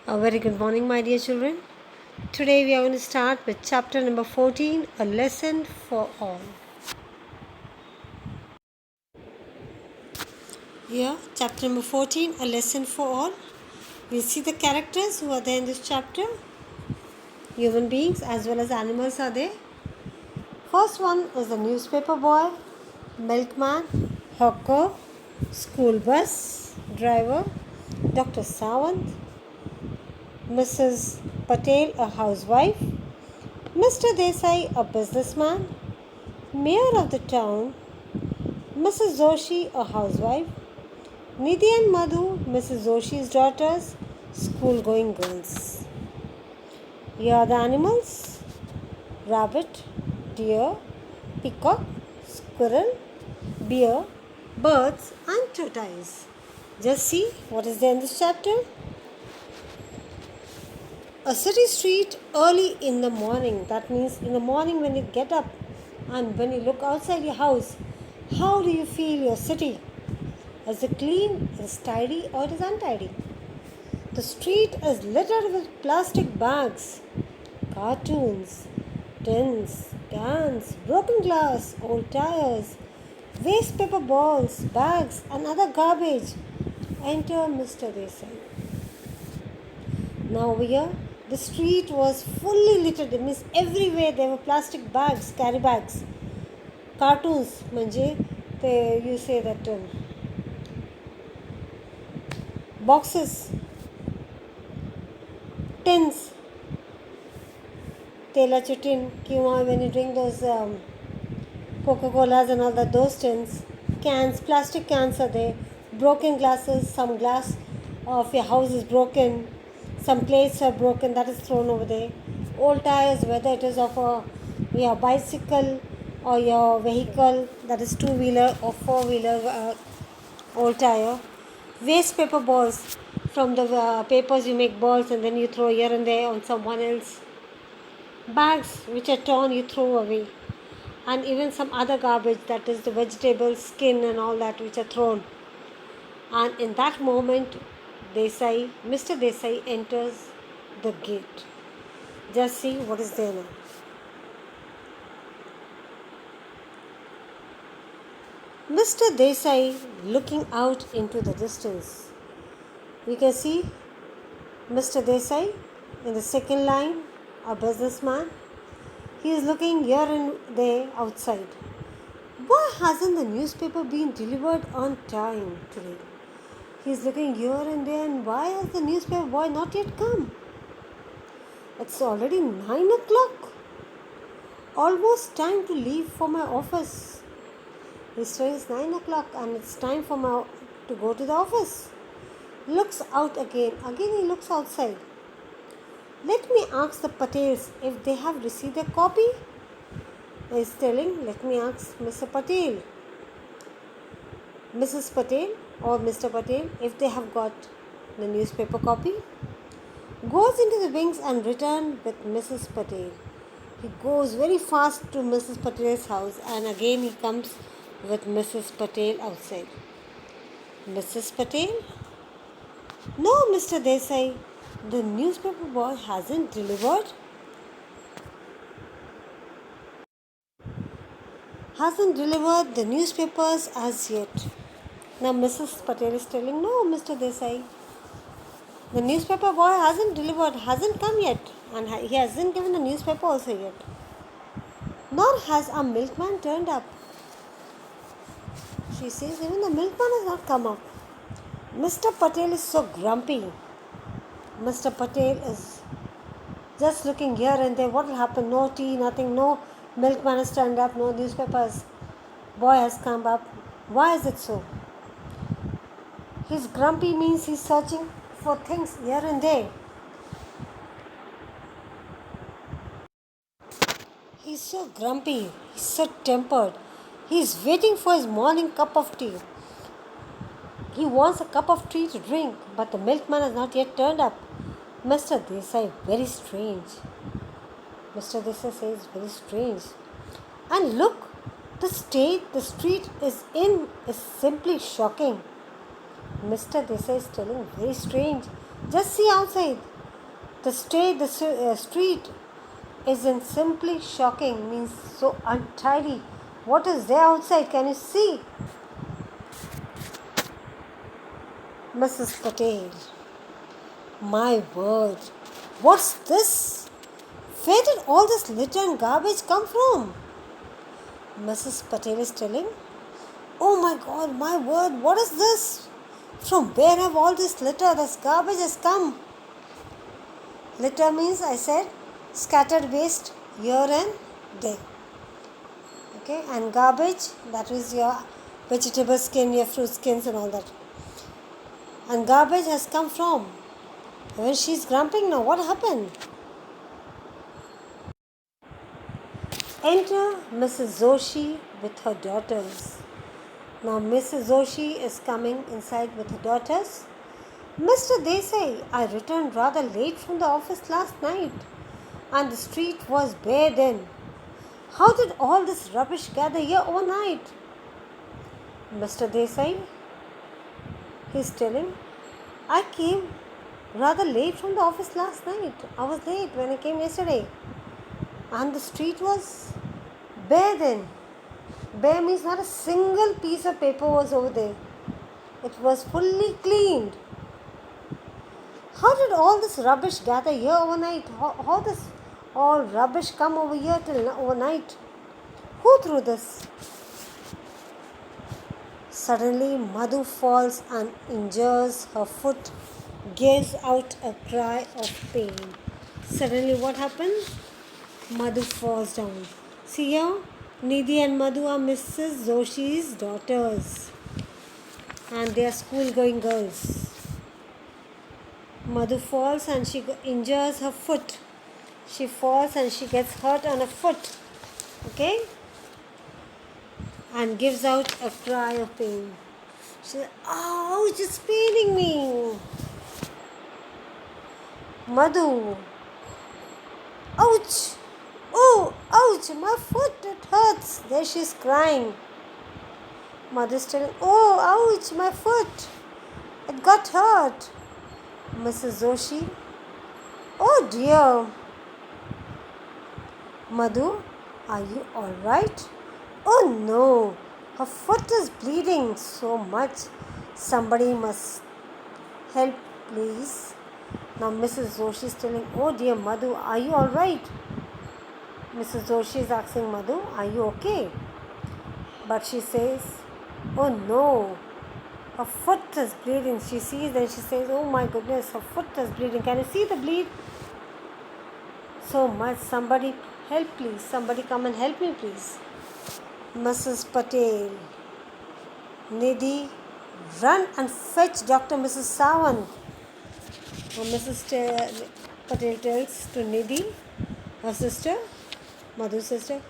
A very good morning, my dear children. Today we are going to start with chapter number 14, A Lesson for All. Here, chapter number 14, A Lesson for All. We see the characters who are there in this chapter. Human beings as well as animals are there. First one is the newspaper boy, milkman, hawker, school bus driver, Dr. Sawant, Mrs. Patel, a housewife, Mr. Desai, a businessman, mayor of the town, Mrs. Joshi, a housewife, Nidhi and Madhu, Mrs. Joshi's daughters, school-going girls. Here are the animals: rabbit, deer, peacock, squirrel, bear, birds and tortoise. Just see what is there in this chapter. A city street early in the morning. That means in the morning when you get up and when you look outside your house, how do you feel your city? Is it clean, is it tidy or it is untidy? The street is littered with plastic bags, cartoons, tins, cans, broken glass, old tires, waste paper balls, bags and other garbage. Enter Mr. Desai. Now over here, the street was fully littered. It means everywhere there were plastic bags, carry bags, cartoons. Manje, you say that boxes, tins, tela tin, when you drink those Coca-Colas and all that, those tins, cans, plastic cans are there, broken glasses, some glass of your house is broken, some plates are broken, that is thrown over there, old tires, whether it is of your bicycle or your vehicle, that is two-wheeler or four-wheeler old tire, waste paper balls, from the papers you make balls and then you throw here and there on someone else, bags which are torn you throw away, and even some other garbage, that is the vegetable skin and all that which are thrown. And in that moment, Mr. Desai enters the gate. Just see what is there now. Mr. Desai looking out into the distance. You can see Mr. Desai in the second line, a businessman. He is looking here and there outside. Why hasn't the newspaper been delivered on time today? He is looking here and there, and why has the newspaper boy not yet come? It's already 9 o'clock. Almost time to leave for my office. He says 9 o'clock and it's time for to go to the office. Looks out again. Again he looks outside. Let me ask the Patels if they have received a copy. He is telling, let me ask Mr. Patel, Mrs. Patel or Mr. Patel if they have got the newspaper copy. Goes into the wings and return with Mrs. Patel. He goes very fast to Mrs. Patel's house and again he comes with Mrs. Patel outside. Mrs. Patel? No, Mr. Desai, the newspaper boy hasn't delivered. Hasn't delivered the newspapers as yet. Now Mrs. Patel is telling, no, Mr. Desai, the newspaper boy hasn't delivered, hasn't come yet, and he hasn't given the newspaper also yet. Nor has a milkman turned up. She says, even the milkman has not come up. Mr. Patel is so grumpy. Mr. Patel is just looking here and there. What will happen? No tea, nothing, no milkman has turned up, no newspapers. Boy has come up. Why is it so? He's grumpy means he's searching for things here and there. He's so grumpy. He's so tempered. He's waiting for his morning cup of tea. He wants a cup of tea to drink, but the milkman has not yet turned up. Mr. Desai, very strange. Mr. Desai says, very strange. And look, the state the street is in is simply shocking. Mr. Desai is telling, very strange. Just see outside. The street isn't simply shocking, means so untidy. What is there outside? Can you see? Mrs. Patel. My word. What's this? Where did all this litter and garbage come from? Mrs. Patel is telling. Oh my god, my word, what is this? From where have all this litter, this garbage has come? Litter means, I said, scattered waste here and there. Okay, and garbage, that is your vegetable skin, your fruit skins and all that. And garbage has come from. When she's grumping now, what happened? Enter Mrs. Joshi with her daughters. Now Mrs. Joshi is coming inside with her daughters. Mr. Desai, I returned rather late from the office last night and the street was bare then. How did all this rubbish gather here overnight? Mr. Desai, he's telling, I came rather late from the office last night. I was late when I came yesterday. And the street was bare then. Bare means not a single piece of paper was over there. It was fully cleaned. How did all this rubbish gather here overnight? How this all rubbish come over here till overnight? Who threw this? Suddenly Madhu falls and injures her foot, gives out a cry of pain. Suddenly what happened? Madhu falls down. See here, Nidhi and Madhu are Mrs. Joshi's daughters and they are school-going girls. Madhu falls and she injures her foot. She falls and she gets hurt on her foot. Okay? And gives out a cry of pain. She says, ouch, it's paining me. Madhu, ouch. Oh, ouch, my foot, it hurts. There she's crying. Mother's telling, oh, ouch, my foot. It got hurt. Mrs. Joshi, oh dear. Madhu, are you alright? Oh no, her foot is bleeding so much. Somebody must help, please. Now Mrs. Joshi is telling, oh dear Madhu, are you alright? Mrs. Joshi is asking Madhu, are you okay? But she says, oh no, her foot is bleeding. She sees and she says, oh my goodness, her foot is bleeding. Can you see the bleed? So much. Somebody help please. Somebody come and help me please. Mrs. Patel, Nidhi, run and fetch Dr. Mrs. Sawant. Mrs. Patel tells to Nidhi, her sister, Madhu's sister,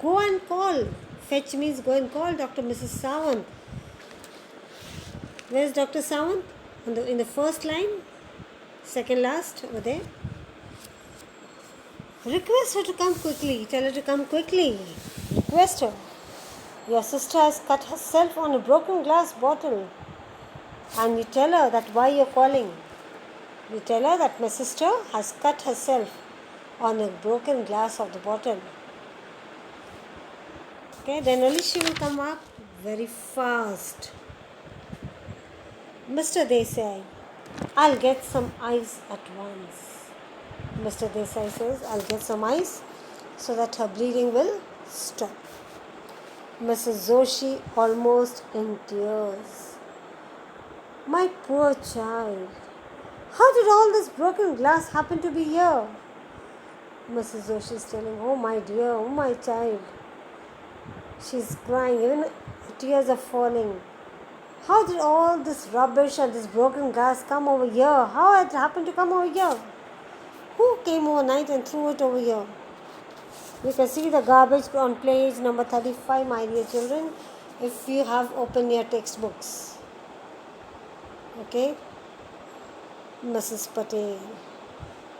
go and call. Fetch means go and call Dr. Mrs. Sawant. Where is Dr. Sawant? In the first line, second last, over there. Request her to come quickly. Tell her to come quickly. Request her. Your sister has cut herself on a broken glass bottle. And you tell her that why you're calling. You tell her that my sister has cut herself on a broken glass of the bottle. Okay, then only she will come up very fast. Mr. Desai, I'll get some ice at once. Mr. Desai says, I'll get some ice so that her bleeding will stop. Mrs. Joshi almost in tears. My poor child. How did all this broken glass happen to be here? Mrs. Joshi is telling, oh my dear, oh my child. She's crying, even tears are falling. How did all this rubbish and this broken glass come over here? How it happened to come over here? Who came overnight and threw it over here? You can see the garbage on page number 35, my dear children, if you have opened your textbooks. Okay? Mrs. Patel.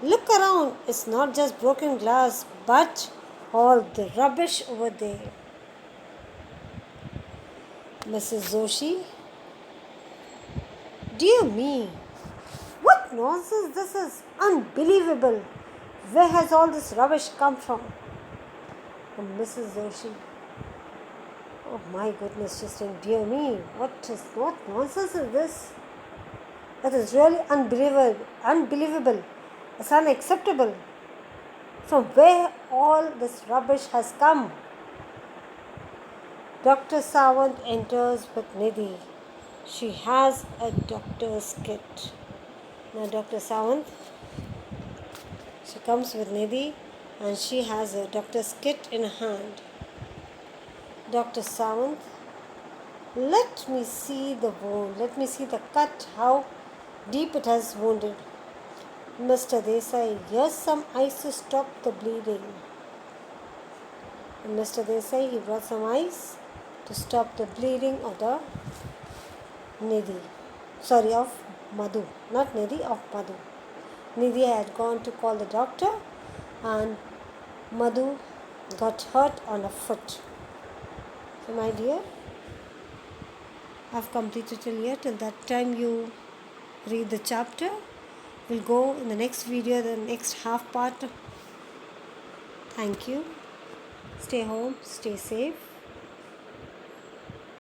Look around. It's not just broken glass, but all the rubbish over there. Mrs. Joshi. Dear me. What what nonsense this is! Unbelievable! Where has all this rubbish come from? From Mrs. Doshi. Oh my goodness, she's saying, dear me, what nonsense is this? That is really unbelievable. It's unacceptable. From where all this rubbish has come? Dr. Sawant enters with Nidhi. She has a doctor's kit. Now Dr. Sawant, she comes with Nidhi and she has a doctor's kit in her hand. Dr. Sawant, let me see the wound. Let me see the cut, how deep it has wounded. Mr. Desai, here's some ice to stop the bleeding. And Mr. Desai, he brought some ice to stop the bleeding of the of Madhu. Not Nidhi, of Madhu. Nidhi had gone to call the doctor and Madhu got hurt on a foot. So my dear, I've completed till here. Till that time you read the chapter. We'll go in the next video, the next half part. Thank you. Stay home, stay safe.